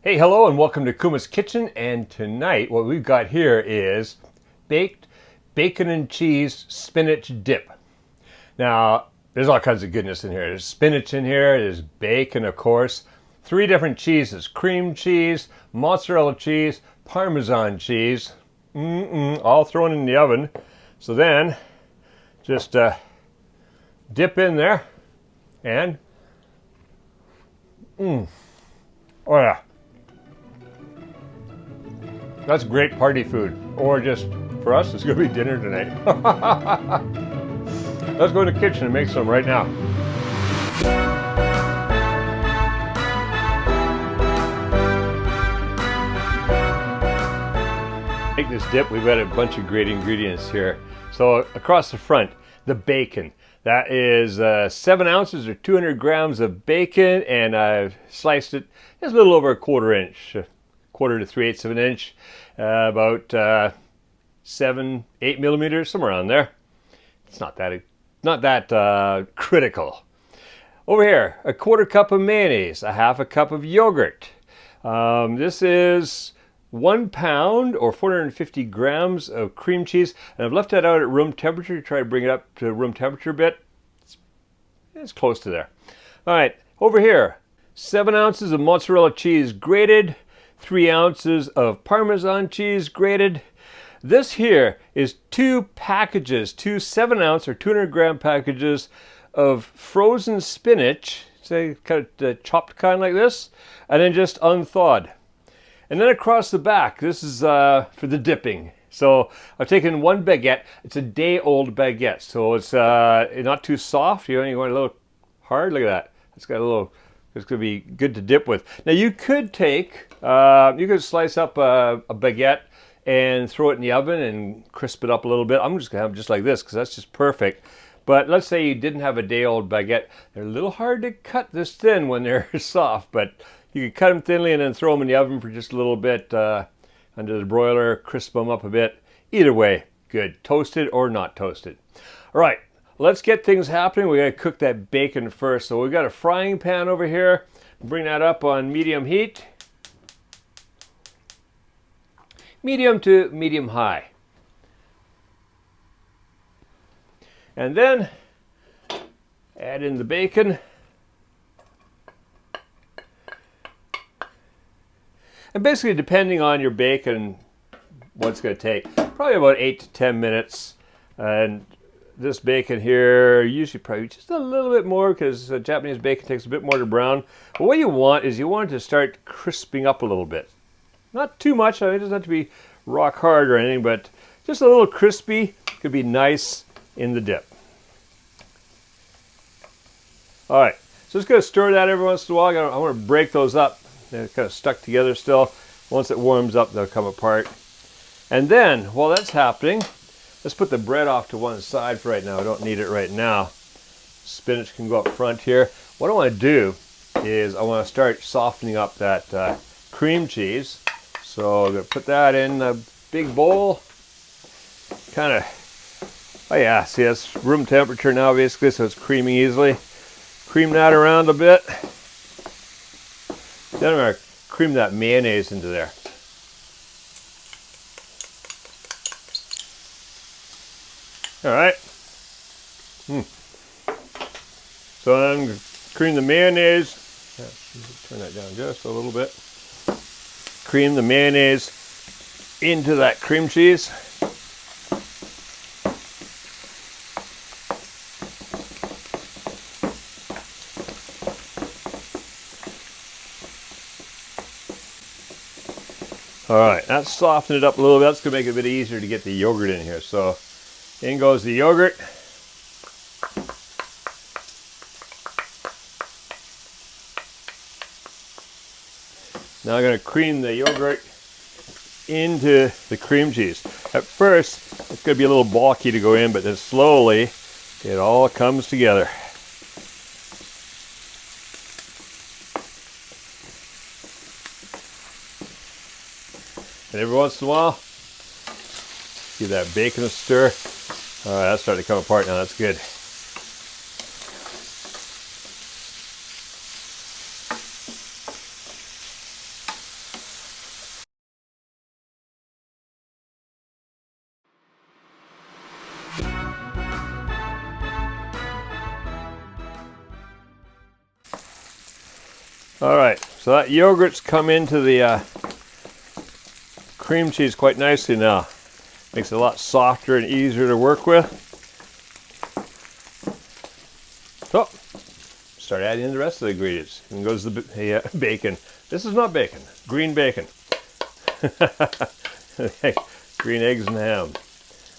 Hey, hello, and welcome to Kuma's Kitchen. And tonight, what we've got here is baked bacon and cheese spinach dip. Now, there's all kinds of goodness in here. There's spinach in here, there's bacon, of course, 3 different cheeses: cream cheese, mozzarella cheese, Parmesan cheese, all thrown in the oven. So then, just dip in there, and oh yeah. That's great party food, or just for us, it's going to be dinner tonight. Let's go in the kitchen and make some right now. Make this dip, we've got a bunch of great ingredients here. So across the front, the bacon. That is 7 ounces or 200 grams of bacon, and I've sliced it just a little over a quarter inch. Quarter to 3/8 of an inch, about 7-8 millimeters, somewhere around there. It's not that critical. Over here, a 1/4 cup of mayonnaise, a 1/2 cup of yogurt. This is 1 pound or 450 grams of cream cheese, and I've left that out at room temperature to try to bring it up to room temperature a bit. It's close to there. All right, over here, 7 ounces of mozzarella cheese grated, 3 ounces of Parmesan cheese grated. This here is 2 packages, 2 7-ounce or 200 gram packages of frozen spinach, say kind of chopped kind like this, and then just unthawed. And then across the back, this is for the dipping. So I've taken 1 baguette. It's a day-old baguette, so it's not too soft. You only want a little hard. Look at that. It's got a little. It's going to be good to dip with. Now you could take, you could slice up a baguette and throw it in the oven and crisp it up a little bit. I'm just going to have it just like this because that's just perfect. But let's say you didn't have a day-old baguette. They're a little hard to cut this thin when they're soft, but you could cut them thinly and then throw them in the oven for just a little bit under the broiler, crisp them up a bit. Either way, good. Toasted or not toasted. All right. Let's get things happening. We got to cook that bacon first. So we've got a frying pan over here. Bring that up on medium heat. Medium to medium high. And then add in the bacon. And basically, depending on your bacon, what it's going to take, probably about 8 to 10 minutes. And this bacon here, usually probably just a little bit more because Japanese bacon takes a bit more to brown. But what you want is you want it to start crisping up a little bit. Not too much, I mean, it doesn't have to be rock hard or anything, but just a little crispy could be nice in the dip. All right, so just going to stir that every once in a while. I want to break those up. They're kind of stuck together still. Once it warms up, they'll come apart. And then, while that's happening, let's put the bread off to one side for right now. I don't need it right now. Spinach can go up front here. What I want to do is I want to start softening up that cream cheese. So I'm going to put that in a big bowl. Kind of, oh yeah, see that's room temperature now basically, so it's creaming easily. Cream that around a bit. Then I'm going to cream that mayonnaise into there. All right. So I'm going to cream the mayonnaise. Turn that down just a little bit. Cream the mayonnaise into that cream cheese. All right, that's softened it up a little bit. That's going to make it a bit easier to get the yogurt in here. So in goes the yogurt. Now I'm going to cream the yogurt into the cream cheese. At first, it's going to be a little bulky to go in, but then slowly it all comes together. And every once in a while, give that bacon a stir. All right, that's starting to come apart now. That's good. All right, so that yogurt's come into the cream cheese quite nicely now. Makes it a lot softer and easier to work with. So, start adding in the rest of the ingredients. And goes the bacon. This is not bacon, green bacon. Green eggs and ham.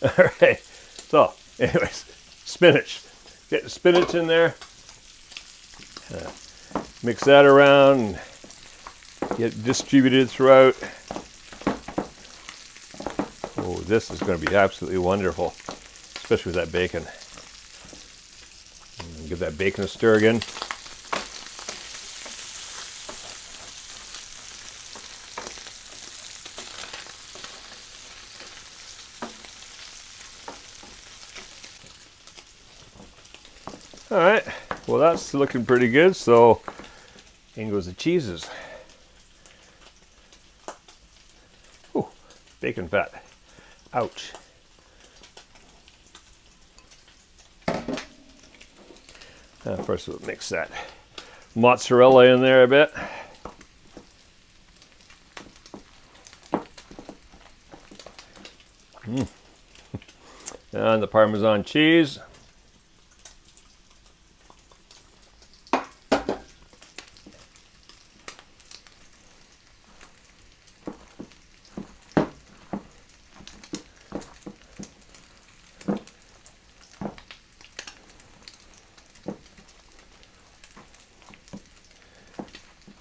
All right, so anyways, spinach. Get the spinach in there. Mix that around and get it distributed throughout. Oh, this is going to be absolutely wonderful, especially with that bacon. And give that bacon a stir again. All right, well that's looking pretty good, so in goes the cheeses. Ooh, bacon fat. Ouch. First we'll mix that mozzarella in there a bit. And the Parmesan cheese.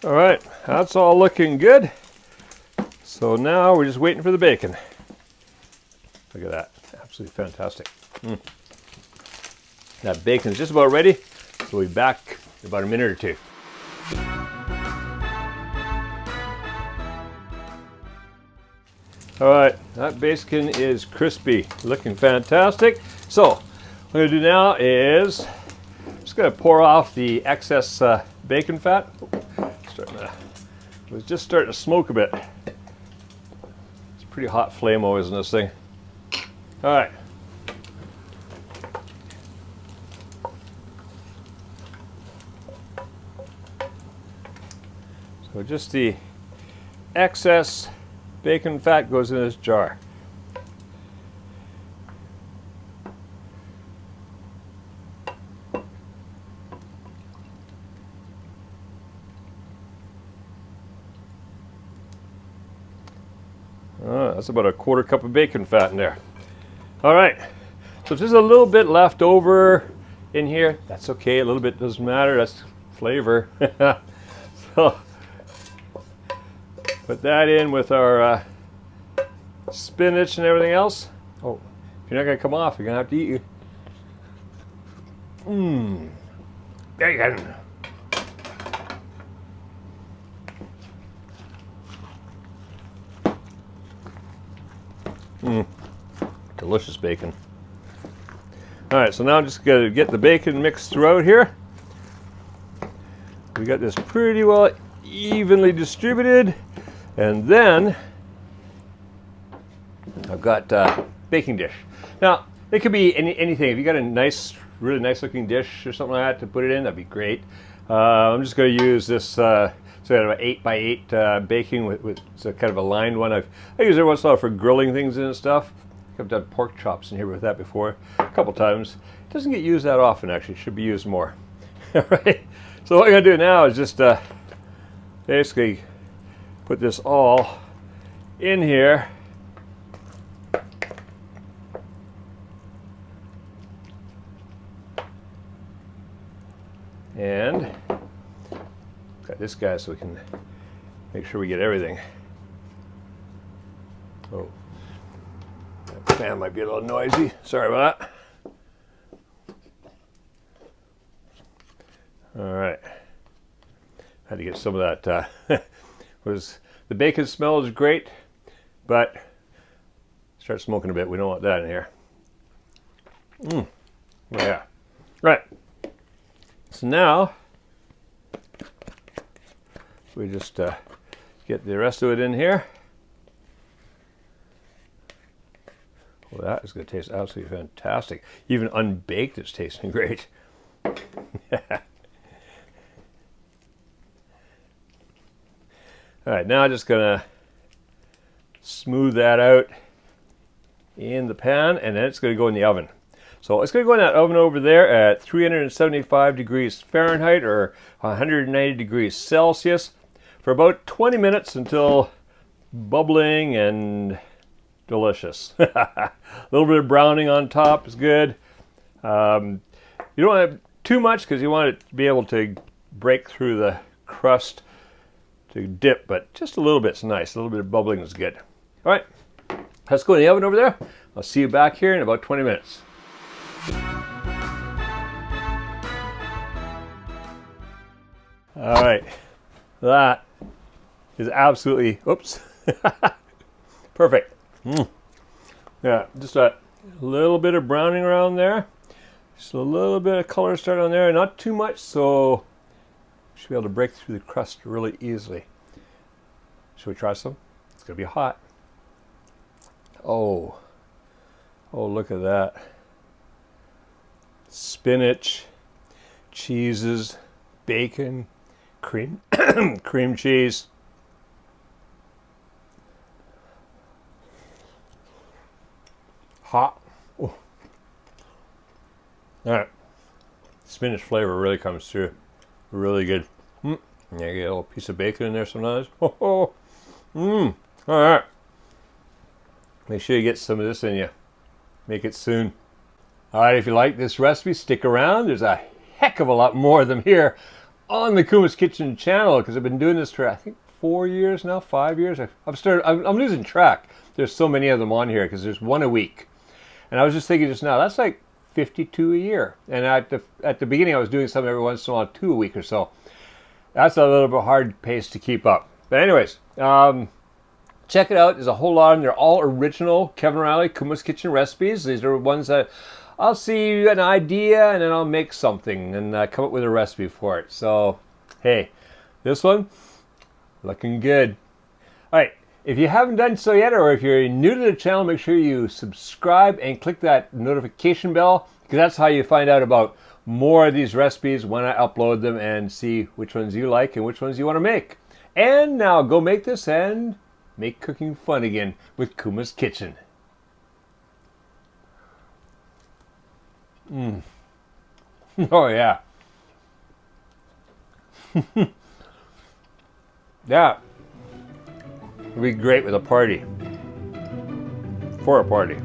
All right, that's all looking good. So now we're just waiting for the bacon. Look at that, absolutely fantastic. That bacon is just about ready, so we'll be back in about a minute or two. All right, that bacon is crispy, looking fantastic. So what I'm gonna do now is just gonna pour off the excess bacon fat. It was just starting to smoke a bit. It's a pretty hot flame always in this thing. All right. So just the excess bacon fat goes in this jar. That's about a quarter cup of bacon fat in there. All right, so if there's a little bit left over in here, that's okay, a little bit doesn't matter, that's flavor. So put that in with our spinach and everything else. Oh, if you're not gonna come off, you're gonna have to eat you. Bacon. Delicious bacon. All right, so now I'm just going to get the bacon mixed throughout here. We got this pretty well evenly distributed, and then I've got baking dish. Now it could be anything. If you got a nice, really nice looking dish or something like that to put it in, that'd be great. I'm just going to use this. So I have an 8x8 baking with so kind of a lined one. I use it once in a while for grilling things and stuff. I've done pork chops in here with that before a couple times. It doesn't get used that often actually. It should be used more. All right. So what I'm gonna do now is just basically put this all in here. And got this guy so we can make sure we get everything. Oh, that fan might be a little noisy. Sorry about that. All right. Had to get some of that. The bacon smell is great, but start smoking a bit. We don't want that in here. Yeah. Right. So now we just get the rest of it in here. Well, that is going to taste absolutely fantastic. Even unbaked, it's tasting great. All right, now I'm just gonna smooth that out in the pan, and then it's gonna go in the oven. So it's gonna go in that oven over there at 375 degrees Fahrenheit or 190 degrees Celsius for about 20 minutes until bubbling and delicious. A little bit of browning on top is good. You don't want to too much because you want it to be able to break through the crust to dip, but just a little bit's nice. A little bit of bubbling is good. All right, let's go in the oven over there. I'll see you back here in about 20 minutes. All right, that is absolutely, oops, perfect. Yeah, just a little bit of browning around there. Just a little bit of color start on there, not too much, so you should be able to break through the crust really easily. Should we try some? It's gonna be hot. Oh, look at that. Spinach, cheeses, bacon, cream cheese. Hot. Ooh. All right, spinach flavor really comes through. Really good. Yeah, get a little piece of bacon in there sometimes. All right. Make sure you get some of this in you. Make it soon. All right, if you like this recipe, stick around. There's a heck of a lot more of them here on the Kuma's Kitchen channel because I've been doing this for I think 4 years now, 5 years. I'm losing track. There's so many of them on here because there's one a week. And I was just thinking just now, that's like 52 a year. And at the beginning, I was doing some every once in a while, 2 a week or so. That's a little bit hard pace to keep up. But anyways, check it out. There's a whole lot of them. They're all original Kevin Riley Kuma's Kitchen recipes. These are ones that I'll see an idea and then I'll make something and come up with a recipe for it. So, hey, this one, looking good. All right. If you haven't done so yet, or if you're new to the channel, make sure you subscribe and click that notification bell, because that's how you find out about more of these recipes when I upload them and see which ones you like and which ones you want to make. And now go make this and make cooking fun again with Kuma's Kitchen. Oh yeah. Yeah. It'd be great with a party. For a party.